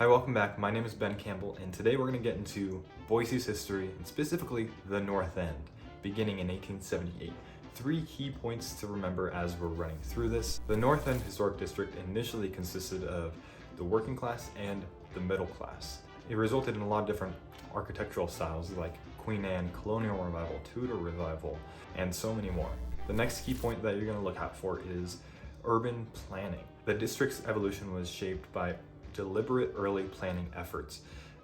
Hi, welcome back. My name is Ben Campbell, and today we're going to get into Boise's history, and specifically the North End, beginning in 1878. Three key points to remember as we're running through this. The North End Historic District initially consisted of the working class and the middle class. It resulted in a lot of different architectural styles like Queen Anne, Colonial Revival, Tudor Revival, and so many more. The next key point that you're going to look out for is urban planning. The district's evolution was shaped by deliberate early planning efforts,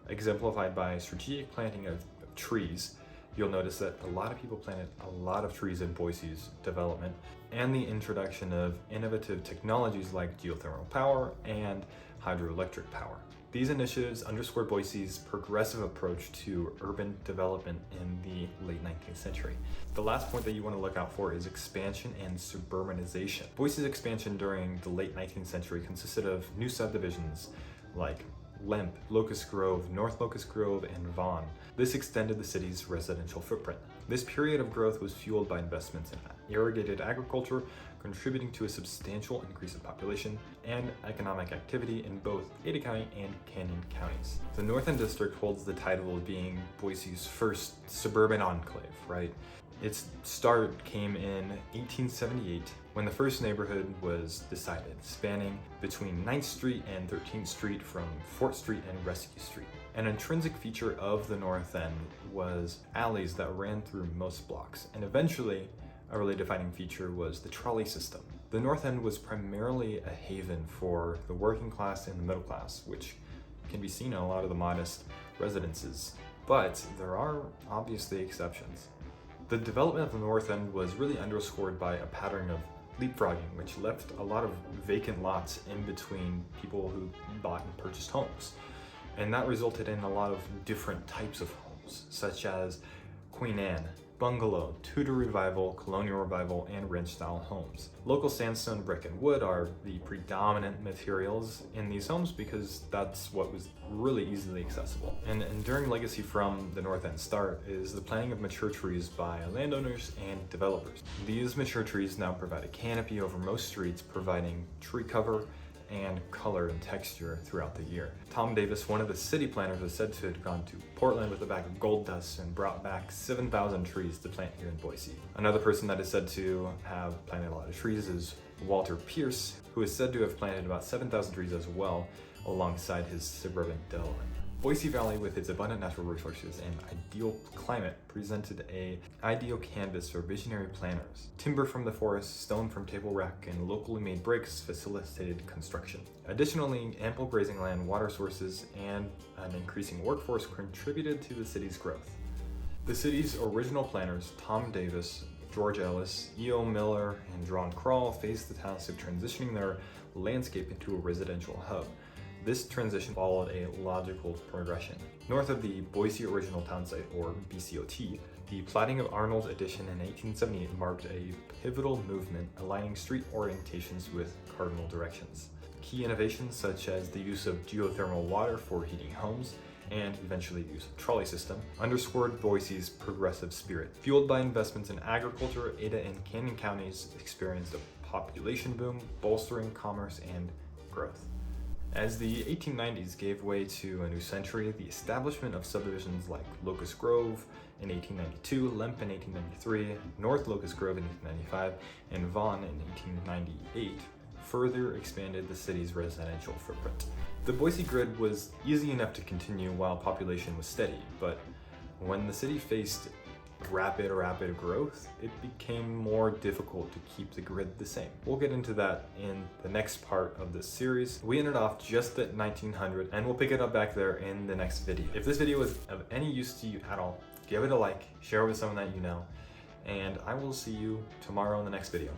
exemplified by strategic planting of trees. You'll notice that a lot of people planted a lot of trees in Boise's development, and the introduction of innovative technologies like geothermal power and hydroelectric power. These initiatives underscore Boise's progressive approach to urban development in the late 19th century. The last point that you want to look out for is expansion and suburbanization. Boise's expansion during the late 19th century consisted of new subdivisions like Lemp, Locust Grove, North Locust Grove, and Vaughan. This extended the city's residential footprint. This period of growth was fueled by investments in irrigated agriculture, contributing to a substantial increase in population and economic activity in both Ada County and Canyon counties. The North End District holds the title of being Boise's first suburban enclave, right? Its start came in 1878 when the first neighborhood was decided, spanning between 9th Street and 13th Street from Fort Street and Rescue Street. An intrinsic feature of the North End was alleys that ran through most blocks, and eventually a really defining feature was the trolley system. The North End was primarily a haven for the working class and the middle class, which can be seen in a lot of the modest residences, but there are obviously exceptions. The development of the North End was really underscored by a pattern of leapfrogging, which left a lot of vacant lots in between people who bought and purchased homes. And that resulted in a lot of different types of homes, such as Queen Anne, bungalow, Tudor Revival, Colonial Revival, and ranch-style homes. Local sandstone, brick, and wood are the predominant materials in these homes because that's what was really easily accessible. And enduring legacy from the North End start is the planting of mature trees by landowners and developers. These mature trees now provide a canopy over most streets, providing tree cover and color and texture throughout the year. Tom Davis, one of the city planners, is said to have gone to Portland with a bag of gold dust and brought back 7,000 trees to plant here in Boise. Another person that is said to have planted a lot of trees is Walter Pierce, who is said to have planted about 7,000 trees as well alongside his suburban development. Boise Valley, with its abundant natural resources and ideal climate, presented an ideal canvas for visionary planners. Timber from the forest, stone from Table Rock, and locally made bricks facilitated construction. Additionally, ample grazing land, water sources, and an increasing workforce contributed to the city's growth. The city's original planners, Tom Davis, George Ellis, E.O. Miller, and John Krall, faced the task of transitioning their landscape into a residential hub. This transition followed a logical progression. North of the Boise Original Town Site, or BCOT, the platting of Arnold's Addition in 1878 marked a pivotal movement, aligning street orientations with cardinal directions. Key innovations such as the use of geothermal water for heating homes and eventually the use of trolley system underscored Boise's progressive spirit. Fueled by investments in agriculture, Ada and Canyon counties experienced a population boom, bolstering commerce and growth. As the 1890s gave way to a new century, the establishment of subdivisions like Locust Grove in 1892, Lemp in 1893, North Locust Grove in 1895, and Vaughan in 1898 further expanded the city's residential footprint. The Boise grid was easy enough to continue while population was steady, but when the city faced rapid growth, it became more difficult to keep the grid the same. We'll get into that in the next part of this series. We ended off just at 1900, and we'll pick it up back there in the next video. If this video was of any use to you at all, give it a like, share it with someone that you know, and I will see you tomorrow in the next video.